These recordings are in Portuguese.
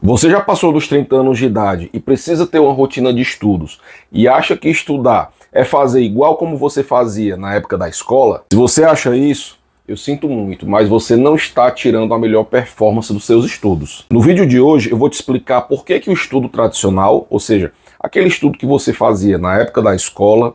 Você já passou dos 30 anos de idade e precisa ter uma rotina de estudos e acha que estudar é fazer igual como você fazia na época da escola? Se você acha isso, eu sinto muito, mas você não está tirando a melhor performance dos seus estudos. No vídeo de hoje eu vou te explicar por que o estudo tradicional, ou seja, aquele estudo que você fazia na época da escola,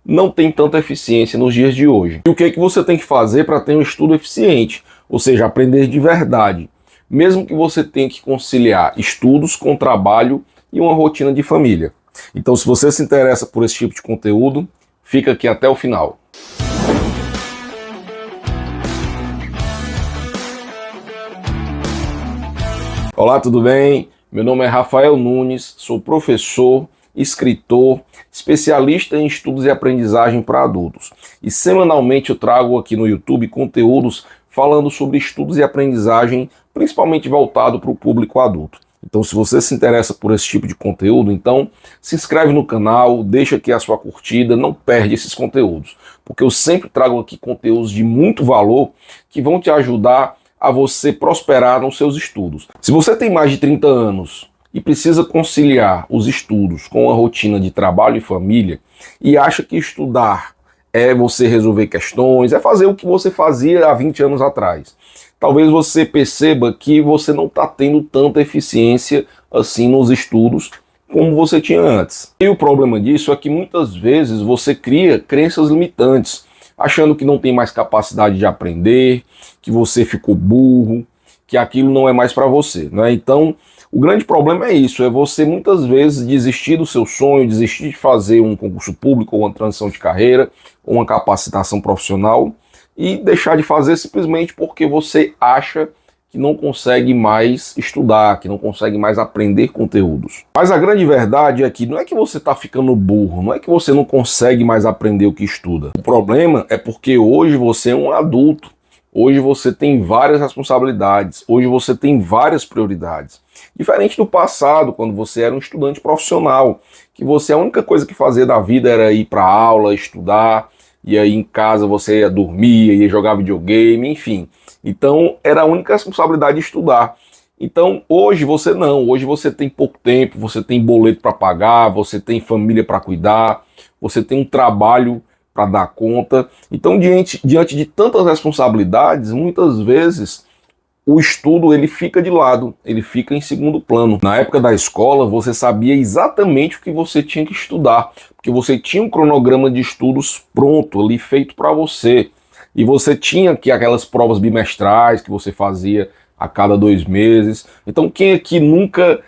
não tem tanta eficiência nos dias de hoje. E o que você tem que fazer para ter um estudo eficiente, ou seja, aprender de verdade, mesmo que você tenha que conciliar estudos com trabalho e uma rotina de família. Então, se você se interessa por esse tipo de conteúdo, fica aqui até o final. Olá, tudo bem? Meu nome é Rafael Nunes, sou professor, escritor, especialista em estudos e aprendizagem para adultos. E semanalmente eu trago aqui no YouTube conteúdos falando sobre estudos e aprendizagem, principalmente voltado para o público adulto. Então, se você se interessa por esse tipo de conteúdo, então se inscreve no canal, deixa aqui a sua curtida, não perde esses conteúdos, porque eu sempre trago aqui conteúdos de muito valor que vão te ajudar a você prosperar nos seus estudos. Se você tem mais de 30 anos e precisa conciliar os estudos com a rotina de trabalho e família e acha que estudar é você resolver questões, é fazer o que você fazia há 20 anos atrás, talvez você perceba que você não está tendo tanta eficiência assim nos estudos como você tinha antes. E o problema disso é que muitas vezes você cria crenças limitantes, achando que não tem mais capacidade de aprender, que você ficou burro, que aquilo não é mais para você, né? Então, o grande problema é isso, é você muitas vezes desistir do seu sonho, desistir de fazer um concurso público, ou uma transição de carreira, ou uma capacitação profissional, e deixar de fazer simplesmente porque você acha que não consegue mais estudar, que não consegue mais aprender conteúdos. Mas a grande verdade é que não é que você está ficando burro, não é que você não consegue mais aprender o que estuda. O problema é porque hoje você é um adulto, hoje você tem várias responsabilidades, hoje você tem várias prioridades. Diferente do passado, quando você era um estudante profissional, que você a única coisa que fazia da vida era ir para aula, estudar, e aí em casa você ia dormir, ia jogar videogame, enfim. Então era a única responsabilidade de estudar. Então hoje você não, hoje você tem pouco tempo, você tem boleto para pagar, você tem família para cuidar, você tem um trabalho para dar conta. Então diante de tantas responsabilidades, muitas vezes o estudo ele fica de lado, ele fica em segundo plano. Na época da escola você sabia exatamente o que você tinha que estudar, porque você tinha um cronograma de estudos pronto ali, feito para você. E você tinha aqui aquelas provas bimestrais que você fazia a cada 2 meses. Então quem aqui nunca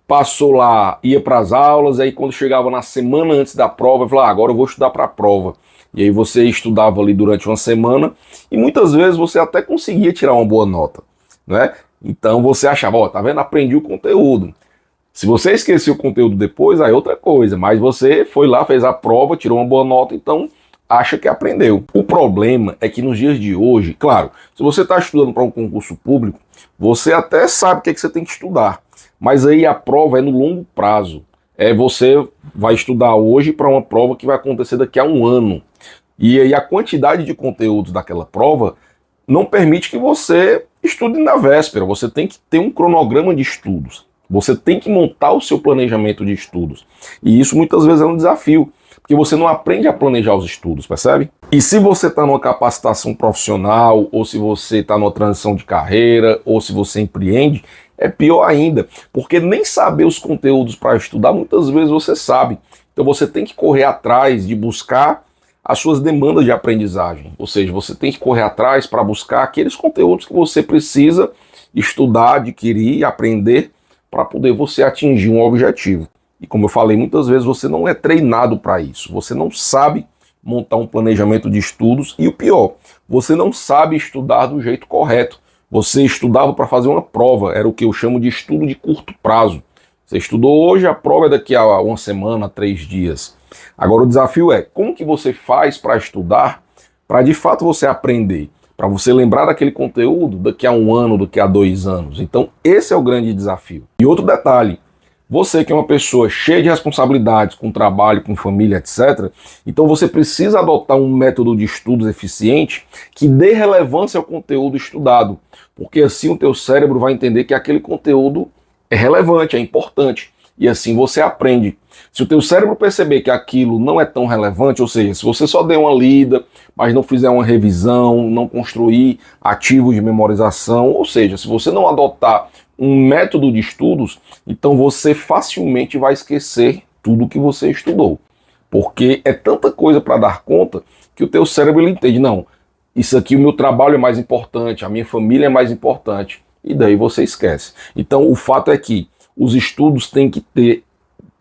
passou lá, ia para as aulas, aí quando chegava na semana antes da prova, falava, agora eu vou estudar para a prova. E aí você estudava ali durante uma semana e muitas vezes você até conseguia tirar uma boa nota, né? Então você achava, ó, tá vendo, aprendi o conteúdo. Se você esqueceu o conteúdo depois, aí é outra coisa, mas você foi lá, fez a prova, tirou uma boa nota, então acha que aprendeu. O problema é que nos dias de hoje, claro, se você está estudando para um concurso público, você até sabe o que você tem que estudar, mas aí a prova é no longo prazo. Você vai estudar hoje para uma prova que vai acontecer daqui a 1 ano. E aí a quantidade de conteúdos daquela prova não permite que você estude na véspera. Você tem que ter um cronograma de estudos. Você tem que montar o seu planejamento de estudos. E isso muitas vezes é um desafio, porque você não aprende a planejar os estudos, percebe? E se você está numa capacitação profissional, ou se você está numa transição de carreira, ou se você empreende, é pior ainda, porque nem saber os conteúdos para estudar, muitas vezes você sabe. Então você tem que correr atrás de buscar as suas demandas de aprendizagem. Ou seja, você tem que correr atrás para buscar aqueles conteúdos que você precisa estudar, adquirir, aprender, para poder você atingir um objetivo. E como eu falei, muitas vezes você não é treinado para isso. Você não sabe montar um planejamento de estudos e o pior, você não sabe estudar do jeito correto. Você estudava para fazer uma prova, era o que eu chamo de estudo de curto prazo. Você estudou hoje, a prova é daqui a 1 semana, 3 dias. Agora o desafio é, como que você faz para estudar, para de fato você aprender, para você lembrar daquele conteúdo daqui a 1 ano, daqui a 2 anos. Então esse é o grande desafio. E outro detalhe, você que é uma pessoa cheia de responsabilidades, com trabalho, com família, etc., então você precisa adotar um método de estudos eficiente que dê relevância ao conteúdo estudado, porque assim o teu cérebro vai entender que aquele conteúdo é relevante, é importante. E assim você aprende. Se o teu cérebro perceber que aquilo não é tão relevante, ou seja, se você só der uma lida, mas não fizer uma revisão, não construir ativos de memorização, ou seja, se você não adotar um método de estudos, então você facilmente vai esquecer tudo que você estudou. Porque é tanta coisa para dar conta que o teu cérebro ele entende, não, isso aqui o meu trabalho é mais importante, a minha família é mais importante, e daí você esquece. Então o fato é que os estudos têm que ter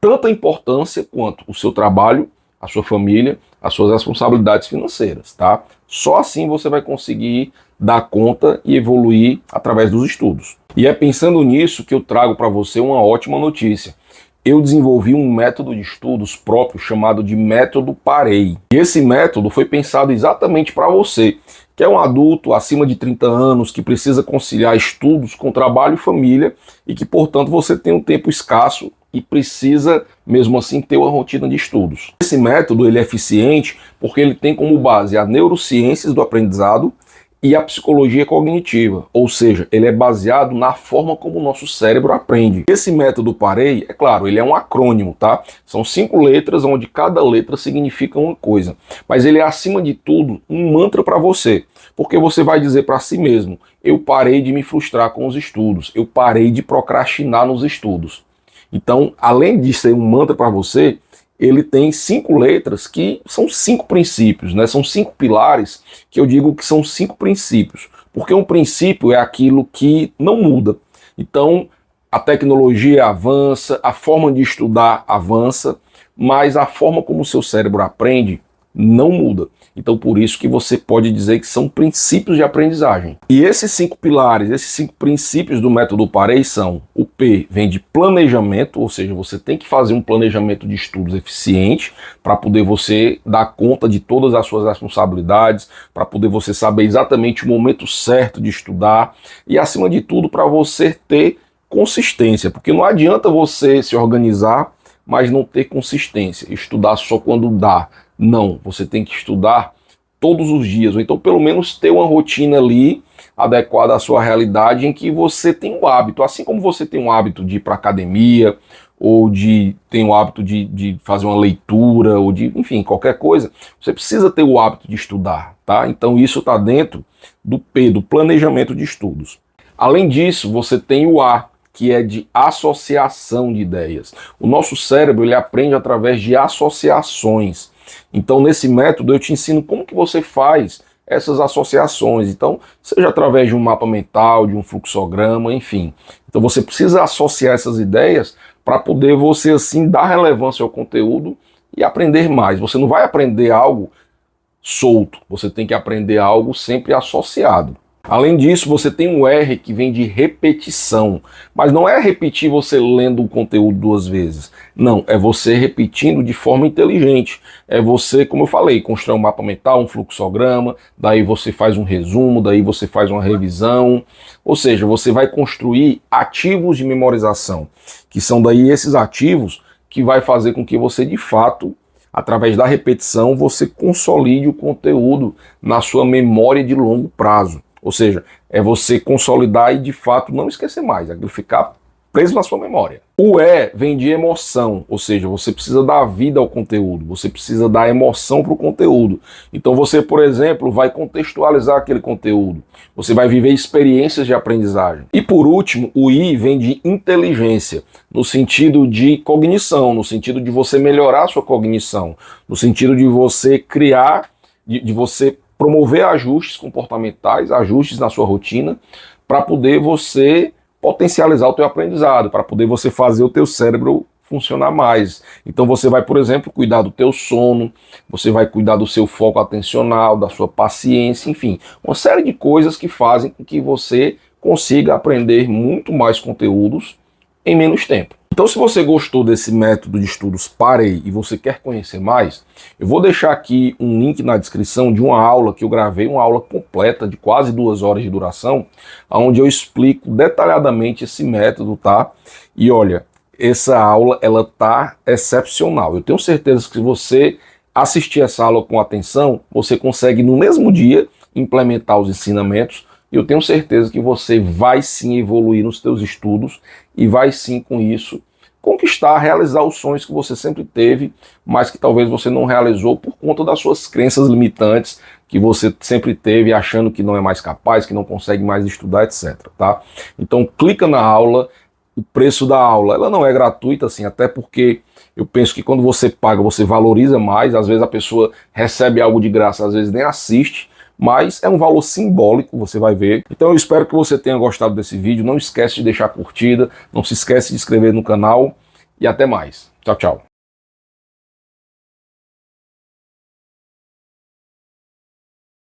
tanta importância quanto o seu trabalho, a sua família, as suas responsabilidades financeiras, tá? Só assim você vai conseguir dar conta e evoluir através dos estudos. E é pensando nisso que eu trago para você uma ótima notícia. Eu desenvolvi um método de estudos próprio chamado de método PAREI. E esse método foi pensado exatamente para você, que é um adulto acima de 30 anos, que precisa conciliar estudos com trabalho e família e que, portanto, você tem um tempo escasso e precisa, mesmo assim, ter uma rotina de estudos. Esse método ele é eficiente porque ele tem como base as neurociências do aprendizado e a psicologia cognitiva, ou seja, ele é baseado na forma como o nosso cérebro aprende. Esse método PAREI, é claro, ele é um acrônimo, tá? São 5 letras, onde cada letra significa uma coisa. Mas ele é, acima de tudo, um mantra para você, porque você vai dizer para si mesmo, eu parei de me frustrar com os estudos, eu parei de procrastinar nos estudos. Então, além de ser um mantra para você, ele tem 5 letras que são 5 princípios, né? São 5 pilares que eu digo que são 5 princípios, porque um princípio é aquilo que não muda. Então, a tecnologia avança, a forma de estudar avança, mas a forma como o seu cérebro aprende não muda. Então, por isso que você pode dizer que são princípios de aprendizagem. E esses 5 pilares, esses 5 princípios do método PAREI são: o P vem de planejamento, ou seja, você tem que fazer um planejamento de estudos eficiente para poder você dar conta de todas as suas responsabilidades, para poder você saber exatamente o momento certo de estudar e, acima de tudo, para você ter consistência, porque não adianta você se organizar, mas não ter consistência, estudar só quando dá. Não, você tem que estudar todos os dias, ou então pelo menos ter uma rotina ali adequada à sua realidade, em que você tem o hábito, assim como você tem o hábito de ir para academia, ou tem o hábito de fazer uma leitura, ou de, enfim, qualquer coisa, você precisa ter o hábito de estudar, tá? Então isso está dentro do P, do planejamento de estudos. Além disso, você tem o A, que é de associação de ideias. O nosso cérebro, ele aprende através de associações. Então, nesse método, eu te ensino como que você faz essas associações. Então, seja através de um mapa mental, de um fluxograma, enfim. Então, você precisa associar essas ideias para poder você, assim, dar relevância ao conteúdo e aprender mais. Você não vai aprender algo solto, você tem que aprender algo sempre associado. Além disso, você tem um R que vem de repetição, mas não é repetir você lendo o conteúdo 2 vezes, não, é você repetindo de forma inteligente, é você, como eu falei, construir um mapa mental, um fluxograma, daí você faz um resumo, daí você faz uma revisão, ou seja, você vai construir ativos de memorização, que são daí esses ativos que vai fazer com que você de fato, através da repetição, você consolide o conteúdo na sua memória de longo prazo. Ou seja, é você consolidar e de fato não esquecer mais, aquilo ficar preso na sua memória. O E vem de emoção, ou seja, você precisa dar vida ao conteúdo, você precisa dar emoção para o conteúdo. Então você, por exemplo, vai contextualizar aquele conteúdo, você vai viver experiências de aprendizagem. E por último, o I vem de inteligência, no sentido de cognição, no sentido de você melhorar a sua cognição, no sentido de você criar, de você promover ajustes comportamentais, ajustes na sua rotina, para poder você potencializar o teu aprendizado, para poder você fazer o teu cérebro funcionar mais. Então você vai, por exemplo, cuidar do teu sono, você vai cuidar do seu foco atencional, da sua paciência, enfim, uma série de coisas que fazem com que você consiga aprender muito mais conteúdos em menos tempo. Então, se você gostou desse método de estudos PAREI e você quer conhecer mais, eu vou deixar aqui um link na descrição de uma aula que eu gravei, uma aula completa de quase 2 horas de duração, onde eu explico detalhadamente esse método, tá? E olha, essa aula, ela tá excepcional. Eu tenho certeza que se você assistir essa aula com atenção, você consegue no mesmo dia implementar os ensinamentos, e eu tenho certeza que você vai sim evoluir nos seus estudos e vai sim com isso conquistar, realizar os sonhos que você sempre teve, mas que talvez você não realizou por conta das suas crenças limitantes que você sempre teve, achando que não é mais capaz, que não consegue mais estudar, etc. Tá? Então clica na aula. O preço da aula, ela não é gratuita, assim, até porque eu penso que quando você paga, você valoriza mais. Às vezes a pessoa recebe algo de graça, às vezes nem assiste, mas é um valor simbólico, você vai ver. Então eu espero que você tenha gostado desse vídeo. Não esquece de deixar a curtida, não se esquece de se inscrever no canal e até mais. Tchau, tchau.